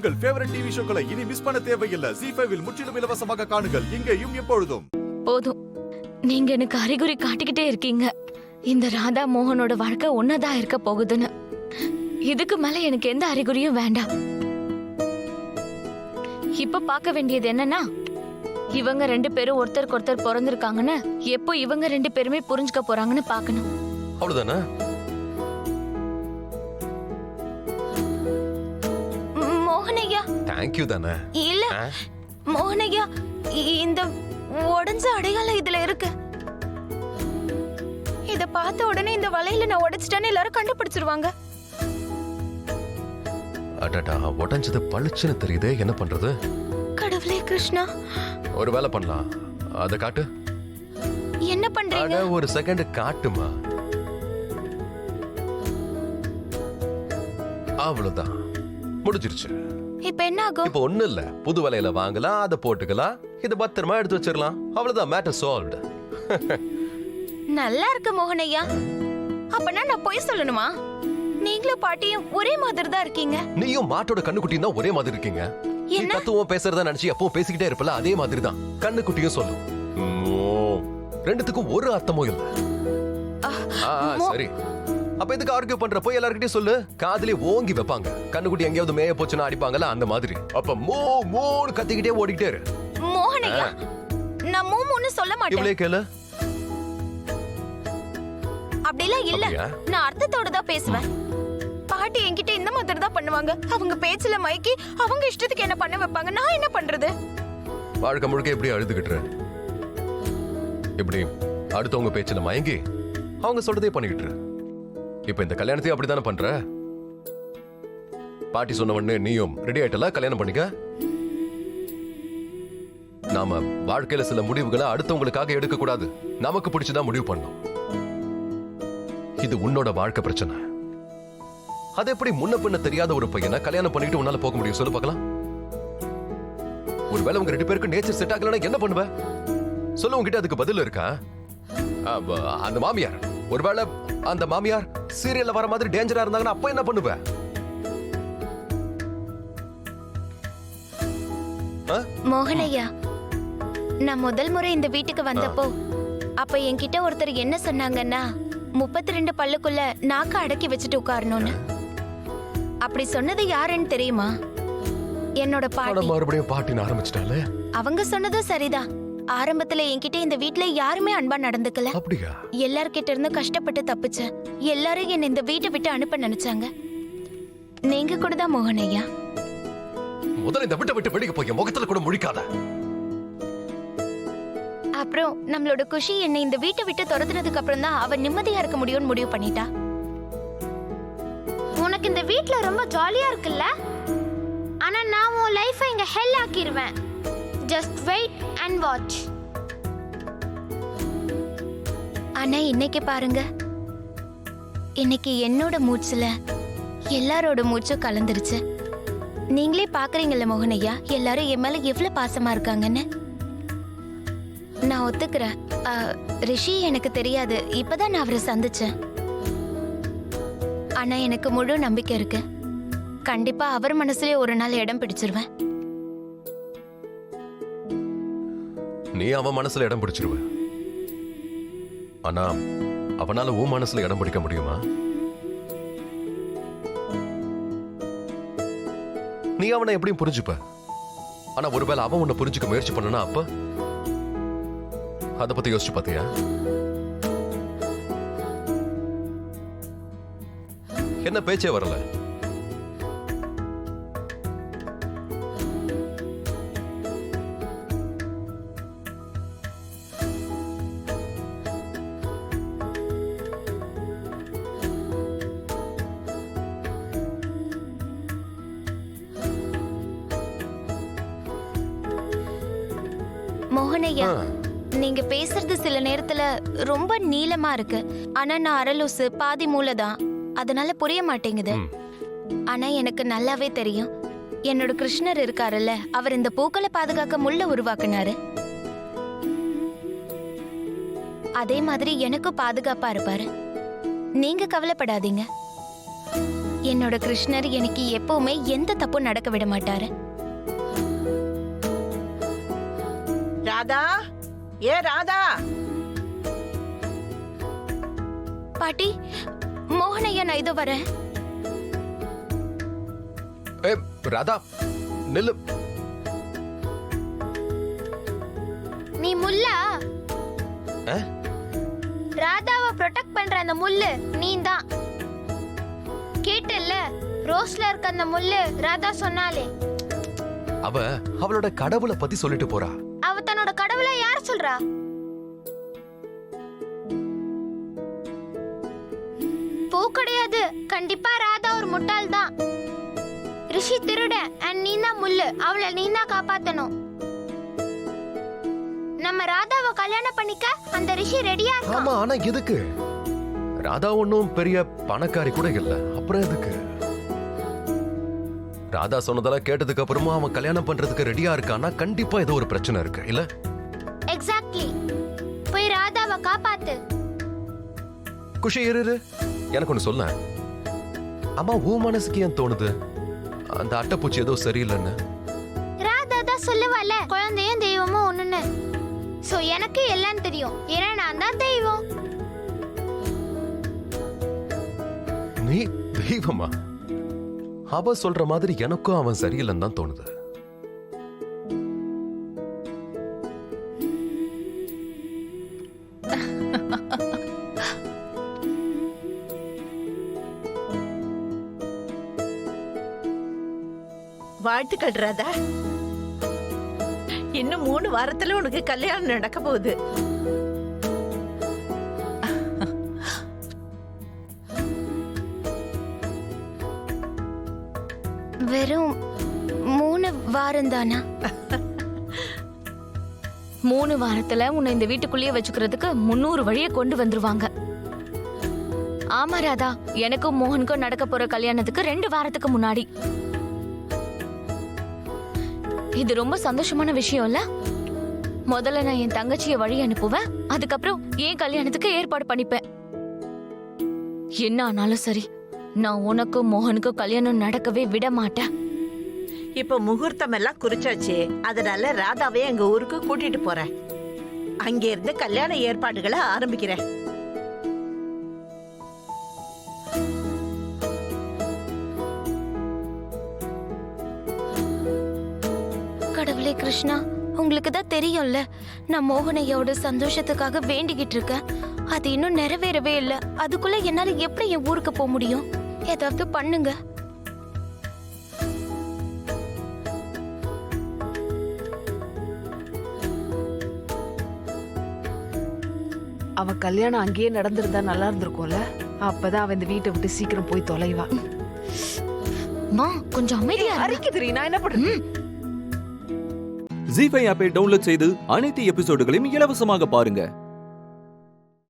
உங்கள் favourite TV ஷோக்களை இனி miss பண்ண தேவையில்லை. ZEE5 இல் முற்றிலும் இலவசமாக காணுங்கள். இங்கேயும் எப்பொழுதும். போதும், நீங்க எனக்கு அறிகுறி காட்டிக்கிட்டே இருக்கீங்க. இந்த ராதா மோகனோட வாழ்க்கை ஒன்னதா இருக்க போகுதுன்னு. இதுக்கு மேல எனக்கு எந்த அறிகுறியும் வேண்டாம். இப்ப பார்க்க வேண்டியது என்னன்னா, இவங்க 2 பேரும் ஒருத்தருக்கு ஒருத்தர் பிறந்திருக்காங்கன்னு எப்போ இவங்க 2 பேருமே புரிஞ்சுக்க போறாங்கன்னு பார்க்கணும். அவ்வளவுதானே? மோகனையா, தேங்க்யூ தானே? இல்ல மோகனையா, இந்த உடைஞ்ச அடையாளம் இதுல இருக்கு. இத பார்த்த உடனே இந்த வலையில நான் உடைச்சிட்டேன்னு எல்லாரும் கண்டுபிடிச்சிருவாங்க. அடடா, உடைஞ்சது பளிச்சுன்னு தெரியுதே, என்ன பண்றது? கடவுளே கிருஷ்ணா, ஒரு வேலை பண்ணலாம். அத காட்டு. என்ன பண்றீங்க? அட ஒரு செகண்ட் காட்டுமா. அவ்வளவுதான், முடிஞ்சிருச்சு. இப்ப என்ன ஆகும்? இப்ப ஒண்ணு இல்ல, புது வலையில வாங்கலாம், அதை போட்டுக்கலாம், இத பத்திரமா எடுத்து வச்சிடலாம். அவ்வளவுதான், மேட்டர் சால்வ்ட். நல்லா இருக்கு மோகனையா. அப்பனா நான் போய் சொல்லணுமா? நீங்களும் பாட்டியும் ஒரே மாதிரி தான் இருக்கீங்க. நீயும் மாட்டோட கண்ணுக்குட்டியும் தான் ஒரே மாதிரி இருக்கீங்க. நீ என்ன? தத்துவம் பேசுறதா நினைச்சு அப்பவும் பேசிக்கிட்டே இருப்பல, அதே மாதிரி தான் கண்ணுக்குட்டியும் சொல்லும். ரெண்டுத்துக்கும் ஒரு அர்த்தமும் இல்ல. சரி, அப்ப எதுக்கு ஆர்கியூ பண்ற? போய் எல்லார்கிட்டயும் சொல்லு. காதுலயே ஓங்கி வைப்பாங்க. கண்ணுக்குட்டி எங்கேயாவது மேய போச்சுன்னா அடிப்பாங்கல்ல, அந்த மாதிரி. அப்ப மூணு கத்திக்கிட்டே ஓடிக்கிட்டே இரு. மோகனையா, நான் மூணுன்னு சொல்ல மாட்டேன். இவளே கேளு. அப்படிலாம் இல்ல, நான் அர்த்தத்தோட தான் பேசுவேன். பாட்டி என்கிட்ட இந்த மாதிரி தான் பண்ணுவாங்க. அவங்க பேச்சுல மயக்கி அவங்க இஷ்டத்துக்கு என்ன பண்ண வைப்பாங்க. நான் என்ன பண்றது? வாழ்க்கை முழுக்க எப்படி அழுதுகிட்டு இப்படி அடுத்தவங்க பேச்சுல மயங்கி அவங்க சொல்றதே பண்ணிக்கிட்டு. இப்ப இந்த கல்யாணத்தையும் அப்படித்தானே பண்ற? பாட்டி சொன்ன உடனே நீயும் ரெடி ஆயிட்டல, கல்யாணம் பண்ணிக்க. நாம வாழ்க்கையில சில முடிவுகளை அடுத்தவங்களுக்காக எடுக்க கூடாது, நமக்கு பிடிச்சதா முடிவு பண்ணணும். இது உன்னோட வாழ்க்கை பிரச்சனை. அது எப்படி முன்ன பின்ன தெரியாத ஒரு பையனை கல்யாணம் பண்ணிட்டு உன்னால போக முடியும்? சொல்லு பார்க்கலாம். ஒருவேளை உங்க 2 பேருக்கு நேச்சர் செட் ஆகலன்னா என்ன பண்ணுவ? சொல்ல உங்ககிட்ட அதுக்கு பதில் இருக்கா? அந்த மாமியார், ஒருவேளை அந்த மாமியார் சீரியல்ல வர மாதிரி டேஞ்சரா இருந்தாங்கன்னா அப்ப என்ன பண்ணுவ? மோகனையா, நான் முதல் முறை இந்த வீட்டுக்கு வந்தப்போ அப்ப என்கிட்ட ஒருத்தர் என்ன சொன்னாங்கன்னா, 32 பல்லுக்குள்ள நாக்க அடக்கி வச்சுட்டு உட்காரணும்னு. அப்படி சொன்னது யாருன்னு தெரியுமா? என்னோட பாட்டி. மறுபடியும் பாட்டின்னு ஆரம்பிச்சிட்டாலே. அவங்க சொன்னதும் சரிதான். ஆரம்பத்துல என்கிட்ட இந்த வீட்ல யாருமே அன்பா நடந்துக்கல. அப்படியா? எல்லார்கிட்ட இருந்து கஷ்டப்பட்டு தப்பிச்சேன். எல்லாரும் என்ன இந்த வீட்டை விட்டு அனுப்ப நினைச்சாங்க. நீங்க கூட தான் மோகனையா. முதல்ல இந்த விட்டு விட்டு வெளியே போய் முகத்துல கூட முழிக்காத. அப்புறம் நம்மளோட குஷி என்னை இந்த வீட்டை விட்டு துரத்துனதுக்கு அப்புறம் தான் அவ நிம்மதியா இருக்க முடியும்னு முடிவு பண்ணிட்டா. உனக்கு இந்த வீட்ல ரொம்ப ஜாலியா இருக்குல்ல? ஆனா நான் உன் லைஃபை இங்க ஹெல் ஆக்கிடுவேன். Just wait and watch. ஆனா இன்னைக்கு பாருங்க, இன்னைக்கு என்னோட மூச்சுல எல்லாரோட மூச்சும் கலந்துருச்சு. நீங்களே பாக்குறீங்கல்ல மோகனையா, எல்லாரும் என் மேல எவ்வளவு பாசமா இருக்காங்கன்னு. நான் ஒத்துக்கிறேன், ரிஷி எனக்கு தெரியாது, இப்பதான் நான் அவரை சந்திச்சேன். ஆனா எனக்கு முழு நம்பிக்கை இருக்கு, கண்டிப்பா அவர் மனசுலயே ஒரு நாள் இடம் பிடிச்சிருவேன். நீ அவன் மனசுல இடம் பிடிச்சிருவ, ஆனா அவனால உன் மனசுல இடம் பிடிக்க முடியுமா? நீ அவனை எப்படியும் புரிஞ்சுப்ப, ஆனா ஒருவேளை அவன் உன்னை புரிஞ்சுக்க முயற்சி பண்ணனா அப்ப அத பத்தி யோசிச்சு பாத்தியா? என்ன பேச்சே வரல? மோகனையா, நீங்க பேசுறது சில நேரத்துல ரொம்ப நீளமா இருக்கு. ஆனா நான் அரலூசு, பாதி மூளைதான், அதனால புரிய மாட்டேங்குது. ஆனா எனக்கு நல்லாவே தெரியும், என்னோட கிருஷ்ணர் இருக்காருல்ல, அவர் இந்த பூக்களை பாதுகாக்க முள்ள உருவாக்குனாரு. அதே மாதிரி எனக்கும் பாதுகாப்பா இருப்பாரு. நீங்க கவலைப்படாதீங்க. என்னோட கிருஷ்ணர் எனக்கு எப்பவுமே எந்த தப்பும் நடக்க விட மாட்டாரு. ராதா, ஏ ராதா, பாட்டி, மோகனையா நான் இதோ வரேன். ஏ ராதா நில்லு. நீ முல்லா? ஆ? ராதாவை ப்ரொடெக்ட் பண்ற அந்த முள்ளு நீதான். கேட்டல்ல, ரோஸ்ல இருக்க அந்த முள்ளு ராதா சொன்னாலே. அவ அவளோட கடவுளை பத்தி சொல்லிட்டு போறா. அவ தன்னோட கடவுளை யார் சொல்றா? பூ கிடையாது. கண்டிப்பா ராதா ஒரு முட்டாள் தான். ரிஷி திருட அண்ட் நீ தான் முள்ளு. அவளை நீ தான் காப்பாத்தணும். நம்ம ராதாவை கல்யாணம் பண்ணிக்க அந்த ரிஷி ரெடியா இருக்கான். ஆமா, ஆனா எதுக்கு? ராதா ஒன்னும் பெரிய பணக்காரி கூட இல்ல, அப்புறம் எதுக்கு? ராதா சொன்னதெல்லாம் கேட்டதுக்கு அப்புறமா அவன் கல்யாணம் பண்றதுக்கு ரெடியா இருக்கான்னா கண்டிப்பா ஏதோ ஒரு பிரச்சனை இருக்கு இல்ல? எக்ஸாக்ட்லி. போய் ராதாவை காப்பாத்து. குஷி இரு, எனக்கு ஒண்ணு சொல்ல. அம்மா உன் மனசுக்கு ஏன் தோணுது அந்த அட்டைப்பூச்சி ஏதோ சரியில்லைன்னு? ராதா தான் சொல்லுவால, குழந்தையும் தெய்வமும் ஒண்ணுன்னு. சோ எனக்கு எல்லாம் தெரியும். ஏன்னா நான் தான் தெய்வம். நீ தெய்வமா? அவ சொல்ற மாதிரி எனக்கும் அவன் சரியில்லைன்னு தான் தோணுது. வாழ்த்துக்கள் ராதா. இன்னும் 3 வாரத்துல உனக்கு கல்யாணம் நடக்க போகுது. வெறும் 3 வாரம் தானா? 3 வாரத்துல உன்னை இந்த வீட்டுக்குள்ளேயே வச்சுக்கிறதுக்கு 300 வழியை கொண்டு வந்துருவாங்க. ஆமா ராதா, எனக்கும் மோகனுக்கும் நடக்க போற கல்யாணத்துக்கு 2 வாரத்துக்கு முன்னாடி. இது ரொம்ப சந்தோஷமான விஷயம் இல்ல? முதல்ல நான் என் தங்கச்சியை வழி அனுப்புவேன், அதுக்கப்புறம் என் கல்யாணத்துக்கு ஏற்பாடு பண்ணிப்பேன். என்ன ஆனாலும் சரி, நான் உனக்கும் மோகனுக்கும் கல்யாணம் நடக்கவே விட மாட்டேன். இப்ப முகூர்த்தம் எல்லாம் குறிச்சாச்சு. அதனால ராதாவே எங்க ஊருக்கு கூட்டிட்டு போறேன். அங்க இருந்து கல்யாண ஏற்பாடுகளை ஆரம்பிக்கிறேன். கடவுளே கிருஷ்ணா, உங்களுக்கு தான் தெரியும்ல, நான் மோகனையோட சந்தோஷத்துக்காக வேண்டிக்கிட்டு இருக்கேன். அது இன்னும் நிறைவேறவே இல்லை. அதுக்குள்ள என்னால எப்படி என் ஊருக்கு போக முடியும்? ஏதாவது பண்ணுங்க. அவ கல்யாணம் அங்கேயே நடந்திருந்தா நல்லா இருந்திருக்கும்ல. அப்பதான் அவ இந்த வீட்டை விட்டு சீக்கிரம் போய் தொலைவா. மா கொஞ்சம் அமைதியா இரு. அரிக்குதுரி, நான் என்ன பண்றது? ஜீ5 ஆப்பை டவுன்லோட் செய்து அனைத்து எபிசோடுகளையும் இலவசமாக பாருங்க.